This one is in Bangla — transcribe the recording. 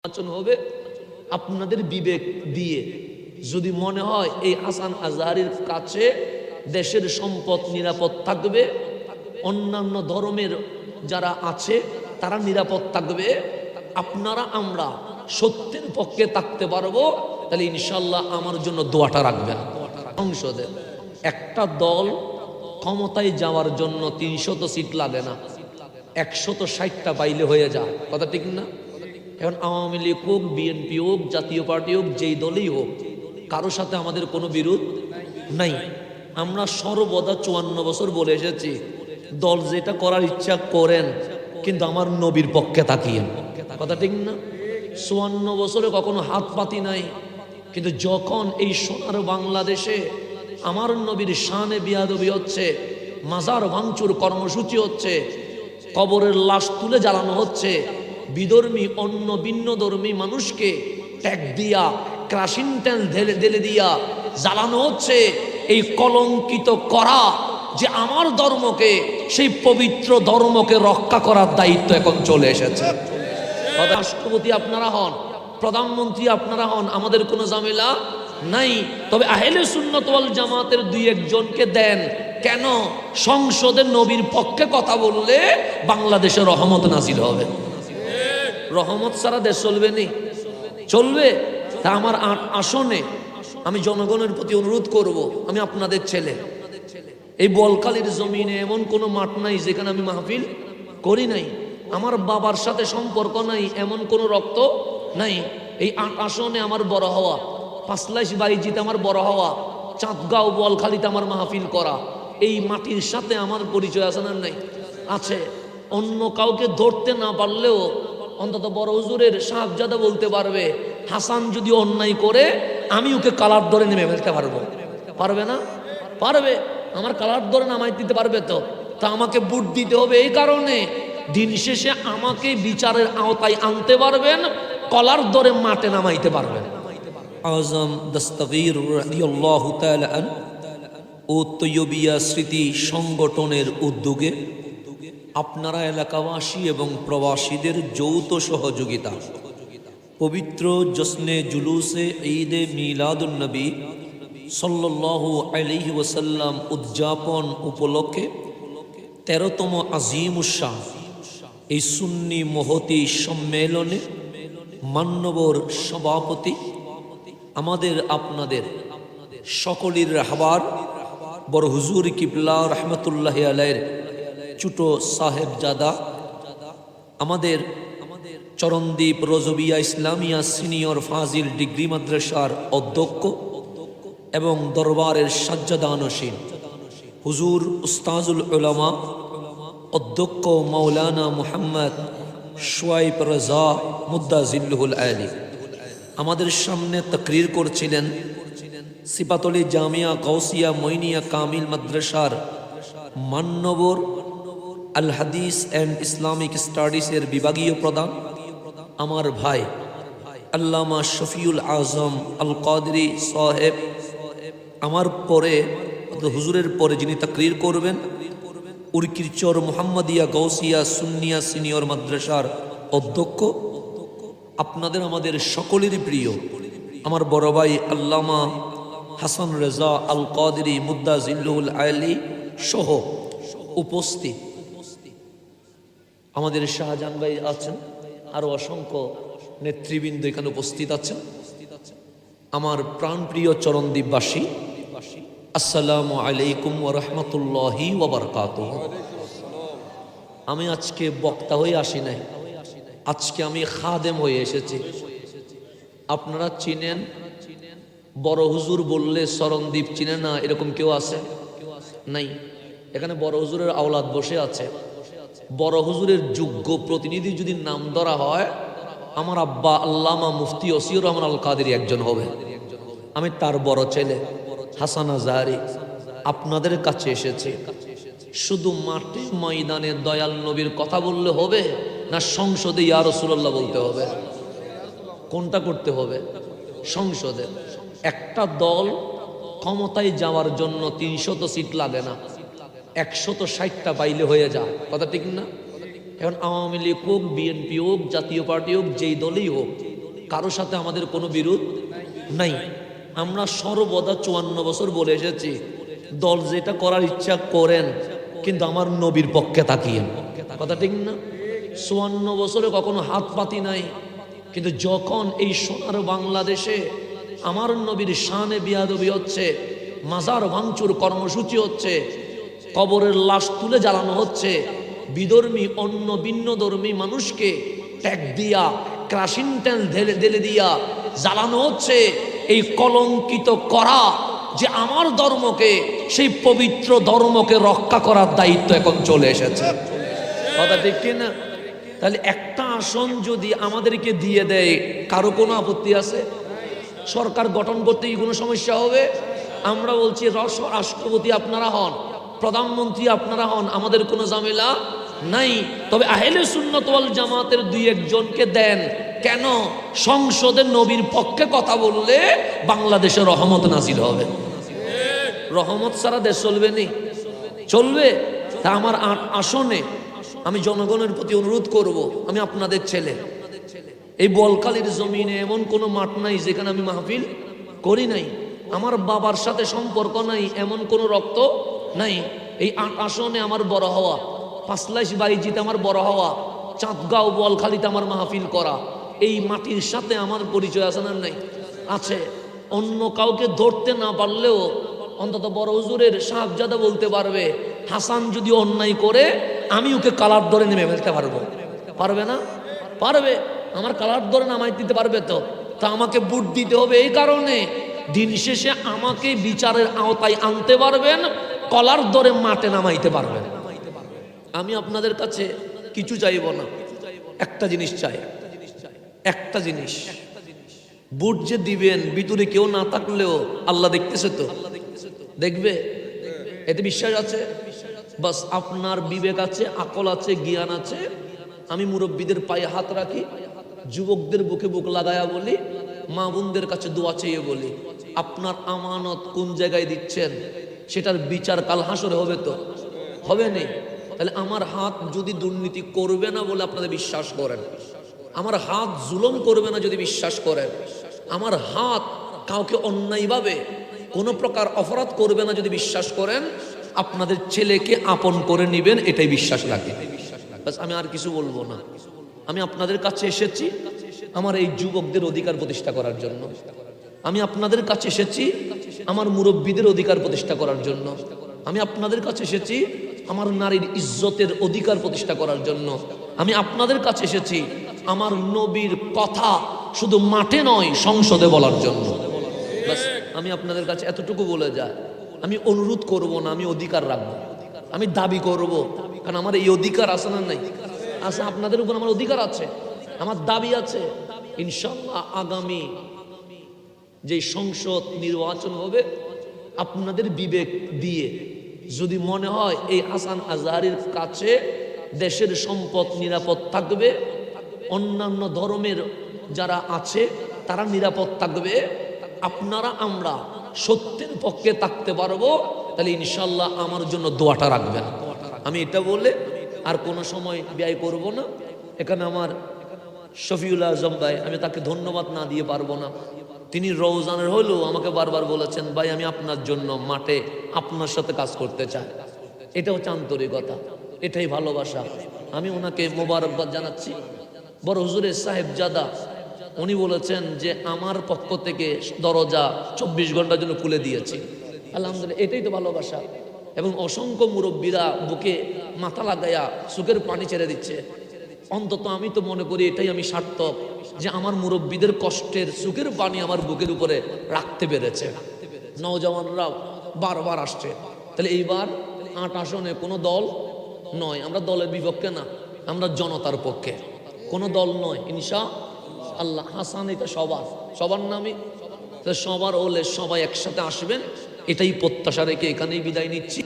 নির্বাচন হবে আপনাদের বিবেক দিয়ে। যদি মনে হয় এই হাসান আজহারীর কাছে দেশের সম্পদ নিরাপদ থাকবে, অন্যান্য ধর্মের যারা আছে তারা নিরাপদ থাকবে, আপনারা আমরা সত্যের পক্ষে থাকতে পারবো, তাহলে ইনশাল্লাহ আমার জন্য দোয়াটা রাখবেন। সংসদে একটা দল ক্ষমতায় যাওয়ার জন্য 300 সিট লাগে না, 160টা পাইলে হয়ে যায়। কথা ঠিক না? এখন আওয়ামী লীগ হোক, বিএনপি হোক, জাতীয় পার্টি হোক, যেই দলই হোক, কারোর সাথে আমাদের কোনো বিরোধ নাই। আমরা সর্বদা 54 বছর বলে এসেছি, দল যেটা করার ইচ্ছা করেন, কিন্তু আমার নবীর পক্ষে তাকিয়েন। কথা ঠিক না? 54 বছরে কখনো হাত পাতি নাই, কিন্তু যখন এই সোনার বাংলাদেশে আমার নবীর শানে বিয়াদবি হচ্ছে, মাজার ভাঙচুর কর্মসূচি হচ্ছে, কবরের লাশ তুলে জ্বালানো হচ্ছে, বিধর্মী অন্য ভিন্ন ধর্মী মানুষকে ট্যাগ দিয়া ক্রাশিং তেল ঢেলে দিয়া জ্বালানো হচ্ছে, এই কলঙ্কিত করা যে আমার ধর্মকে, সেই পবিত্র ধর্মকে রক্ষা করার দায়িত্ব এখন চলে এসেছে। রাষ্ট্রপতি আপনারা হন, প্রধানমন্ত্রী আপনারা হন, আমাদের কোনো ঝামেলা নাই। তবে আহলে সুন্নাত ওয়াল জামাতের 2-1 জনকে দেন। কেন? সংসদে নবীর পক্ষে কথা বললে বাংলাদেশে রহমত নাজিল হবে। রহমত ছাড়া দেশ চলবে নি? চলবে। তা আমার আসনে আমি জনগণের প্রতি অনুরোধ করব, আমি আপনাদের ছেলে, এই বলকালীর জমিনে এমন কোনো মাঠ নাই যেখানে আমি মাহফিল করি নাই। আমার বাবার সাথে সম্পর্ক নাই এমন কোনো রক্ত নাই। এই আসনে আমার বড় হওয়া, পাঁচলাইশ বাইজিতে আমার বড় হওয়া, চাঁদগাঁও বলখালিতে আমার মাহফিল করা, এই মাটির সাথে আমার পরিচয় আছে না? নাই? আছে। অন্য কাউকে ধরতে না পারলেও অন্তত বড় হুজুরের সাহেবজাদা বলতে পারবে, হাসান যদি অন্যায় করে আমি ওকে কালার ধরে নেমে ফেলতে পারবো। পারবে না? পারবে। আমার কালার ধরে নামাই দিতে পারবে তো? তা আমাকে বুট দিতে হবে। এই কারণে দিন শেষে আমাকে বিচারের আওতায় আনতে পারবেন, কলার ধরে মাঠে নামাইতে পারবেন। আজম দস্তগীর রাদিয়াল্লাহু তাআলা আনহু ও তৈয়বিয়া স্মৃতি সংগঠনের উদ্যোগে আপনারা এলাকাবাসী এবং প্রবাসীদের যৌথ সহযোগিতা পবিত্র জশ্নে জুলুসে ঈদে মিলাদুন নবী সাল্লাল্লাহু আলাইহি ওয়াসাল্লাম উদযাপন উপলক্ষে 13তম আজিমুস শান এই সুন্নি মহতি সম্মেলনে মান্যবর সভাপতি আমাদের আপনাদের সকলের রাহবার বড় হুজুর কিবলা রহমতুল্লাহি আলাইহির ছোট সাহেবজাদা, আমাদের চরণদ্বীপ রজবিয়া ইসলামিয়া সিনিয়র ফাজিল ডিগ্রি মাদ্রাসার অধ্যক্ষ এবং দরবারের সাজ্জাদানশীন হুজুর উস্তাজুল উলামা অধ্যক্ষ মাওলানা মুহাম্মদ শুয়াইব রাজা মুদ্দাজিল্লুহুল আলী, আমাদের সামনে তাকরীর করছিলেন সিপাতলি জামিয়া গাউসিয়া মইনিয়া কামিল মাদ্রাসার মান্যবর আল হাদিস অ্যান্ড ইসলামিক স্টাডিজের বিভাগীয় প্রধান আমার ভাই আল্লামা শফিউল আজম আল কাদরি সাহেব, আমার পরে হুজুরের পরে যিনি তাকরীর করবেন উরকিরচর মুহাম্মাদিয়া গাউসিয়া সুন্নিয়া সিনিয়র মাদ্রাসার অধ্যক্ষ, আপনাদের আমাদের সকলেরই প্রিয় আমার বড় ভাই আল্লামা হাসান রেজা আল কাদরি মুদ্দাজিল্লুহুল আলী সহ উপস্থিত আমাদের শাহজাহান ভাই আছেন, আরো অসংখ্য নেতৃবৃন্দ এখানে উপস্থিত আছেন। আমার প্রাণপ্রিয় চরণদ্বীপবাসী, আসসালামু আলাইকুম ওয়া রাহমাতুল্লাহি ওয়া বারাকাতুহু। আমি আজকে বক্তা হয়ে আসি নাই, আজকে আমি খাদেম হয়ে এসেছি। আপনারা চিনেন, বড় হুজুর বললে চরণদ্বীপ চিনে না এরকম কেউ আছে? নাই। এখানে বড় হুজুরের আওলাদ বসে আছে। বড় হুজুরের যোগ্য প্রতিনিধি যদি নাম ধরা হয়, আমার আব্বা আল্লামা মুফতি ওসিউর রহমান আল কাদেরী একজন হবে। আমি তার বড় ছেলে হাসান আজহারী আপনাদের কাছে এসেছি। শুধু মাঠে ময়দানে দয়াল নবীর কথা বললে হবে, না সংসদে ইয়া রাসূলুল্লাহ বলতে হবে? কোনটা করতে হবে? সংসদে একটা দল ক্ষমতায় যাওয়ার জন্য 300 সিট লাগে না, 160টা পাইলে হয়ে যায়। কথা ঠিক না? এখন আওয়ামী লীগ হোক, বিএনপি হোক, জাতীয় পার্টি হোক, যেই দলই হোক, কারো সাথে আমাদের কোনো বিরোধ নাই। আমরা সর্বদা 54 বছর বলে এসেছি, দল যেটা করার ইচ্ছা করেন, কিন্তু আমার নবীর পক্ষে তাকিয়েন। কথা ঠিক না? 54 বছরে কখনো হাত পাতি নাই, কিন্তু যখন এই সোনার বাংলাদেশে আমার নবীর শানে বিয়াদবি হচ্ছে, মাজার ভাঙচুর কর্মসূচি হচ্ছে, কবরের লাশ তুলে জ্বালানো হচ্ছে, বিধর্মী অন্য ভিন্ন ধর্মী মানুষকে ট্যাগ দিয়া ক্রাশিং তেল ঢেলে দিয়া জ্বালানো হচ্ছে, এই কলঙ্কিত করা যে আমার ধর্মকে, সেই পবিত্র ধর্মকে রক্ষা করার দায়িত্ব এখন চলে এসেছে। কথা ঠিক কিনা? তাহলে একটা আসন যদি আমাদেরকে দিয়ে দেয়, কারো কোনো আপত্তি আছে? সরকার গঠন করতে কি কোনো সমস্যা হবে? আমরা বলছি রাষ্ট্রপতি আপনারা হন, প্রধানমন্ত্রী আপনারা হন, আমাদের কোনো ঝামেলা নাই। তবে আহলে সুন্নাত ওয়াল জামাতের 2-1 জনকে দেন। কেন? সংসদে নবীর পক্ষে কথা বললে বাংলাদেশে রহমত নাজিল হবে। রহমত ছাড়া দেশ চলবে নি? চলবে। তা আমার আসনে আমি জনগণের প্রতি অনুরোধ করব, আমি আপনাদের ছেলে, এই বলকালীর জমিনে এমন কোনো মাঠ নাই যেখানে আমি মাহফিল করি নাই। আমার বাবার সাথে সম্পর্ক নাই এমন কোনো রক্ত নাই। এই আসনে আমার বড় হওয়া, পাঁচলাইশ বাইজিতে আমার বড় হওয়া, চাঁদগাঁও বলখালিতে আমার মাহফিল করা, এই মাটির সাথে আমার পরিচয় আছে না? নাই? আছে। অন্য কাউকে ধরতে না পারলেও অন্তত বড় হুজুরের সাহেবজাদা বলতে পারবে, হাসান যদি অন্যায় করে আমি ওকে কালার ধরে নেমে ফেলতে পারবো। পারবে না? পারবে। আমার কালার ধরে নামাই দিতে পারবে তো? তা আমাকে বুট দিতে হবে। এই কারণে দিন শেষে আমাকে বিচারের আওতায় আনতে পারবেন, কলার ধরে মাঠে নামাইতে পারবেন। আমি আপনাদের কাছে কিছু চাইব না, একটা জিনিস চাই, একটা জিনিস। বুট যে দিবেন, ভিতরে কেউ না থাকলেও আল্লাহ দেখতেছে তো? দেখবে, এতে বিশ্বাস আছে? বাস আপনার বিবেক আছে, আকল আছে, জ্ঞান আছে। আমি মুরব্বীদের পায়ে হাত রাখি, যুবকদের বুকে বুক লাগায়া বলি, মা বোনদের কাছে দোয়া চেয়ে বলি, আপনার আমানত কোন জায়গায় দিচ্ছেন সেটার বিচার কাল হাসরে হবে তো? হবে নেই? তাহলে আমার হাত যদি দুর্নীতি করবে না বলে আপনাদের বিশ্বাস করেন, আমার হাত জুলুম করবে না যদি বিশ্বাস করেন, আমার হাত কাউকে অন্যায়ভাবে কোনো প্রকার অপরাধ করবে না যদি বিশ্বাস করেন, আপনাদের ছেলেকে আপন করে নেবেন, এটাই বিশ্বাস রাখে। বাস, আমি আর কিছু বলবো না। আমি আপনাদের কাছে এসেছি আমার এই যুবকদের অধিকার প্রতিষ্ঠা করার জন্য। আমি আপনাদের কাছে এসেছি আমার মুরব্বীদের অধিকার প্রতিষ্ঠা করার জন্য। আমি আপনাদের কাছে এসেছি আমার নারীর ইজ্জতের অধিকার প্রতিষ্ঠা করার জন্য। আমি আপনাদের কাছে এসেছি আমার নবীর কথা শুধু মাঠে নয়, সংসদে বলার জন্য। বাস, আমি আপনাদের কাছে এতটুকু বলে যাই, আমি অনুরোধ করব না, আমি অধিকার রাখবো, আমি দাবি করব, কারণ আমার এই অধিকার আছে না? নাই? আছে। আপনাদের উপর আমার অধিকার আছে, আমার দাবি আছে। ইনশাআল্লাহ আগামী যে সংসদ নির্বাচন হবে, আপনাদের বিবেক দিয়ে যদি মনে হয় এই হাসান আজহারীর কাছে দেশের সম্পদ নিরাপদ থাকবে, অন্যান্য ধর্মের যারা আছে তারা নিরাপদ থাকবে, আপনারা আমরা সত্যের পক্ষে থাকতে পারবো, তাহলে ইনশাল্লাহ আমার জন্য দোয়াটা রাখবেন। আমি এটা বলে আর কোনো সময় ব্যয় করব না। এখানে আমার শফিউল আজম ভাই, আমি তাকে ধন্যবাদ না দিয়ে পারবো না। তিনি রওজানের হলেও আমাকে বারবার বলেছেন, ভাই আমি আপনার জন্য মাঠে আপনার সাথে কাজ করতে চাই। এটা হচ্ছে আন্তরিকতা, এটাই ভালোবাসা। আমি ওনাকে মোবারকবাদ জানাচ্ছি। বড় হুজুরের সাহেবজাদা উনি বলেছেন যে আমার পক্ষ থেকে দরজা 24 ঘন্টার জন্য খুলে দিয়েছি। আলহামদুলিল্লাহ, এটাই তো ভালোবাসা। এবং অসংখ্য মুরব্বীরা বুকে মাথা লাগাইয়া চোখের পানি ছেড়ে দিচ্ছে। অন্তত আমি তো মনে করি এটাই আমি সার্থক, যে আমার মুরব্বীদের কষ্টের চোখের পানি আমার বুকের উপরে রাখতে পেরেছে। নওজওয়ানরা বারবার আসছে। তাহলে এইবার 8 আসনে কোনো দল নয়, আমরা দলের বিপক্ষে না, আমরা জনতার পক্ষে, কোনো দল নয় ইনশাআল্লাহ। হাসান এটা সবার নামে, সবার হলে সবাই একসাথে আসবেন, এটাই প্রত্যাশা রেখে এখানেই বিদায় নিচ্ছি।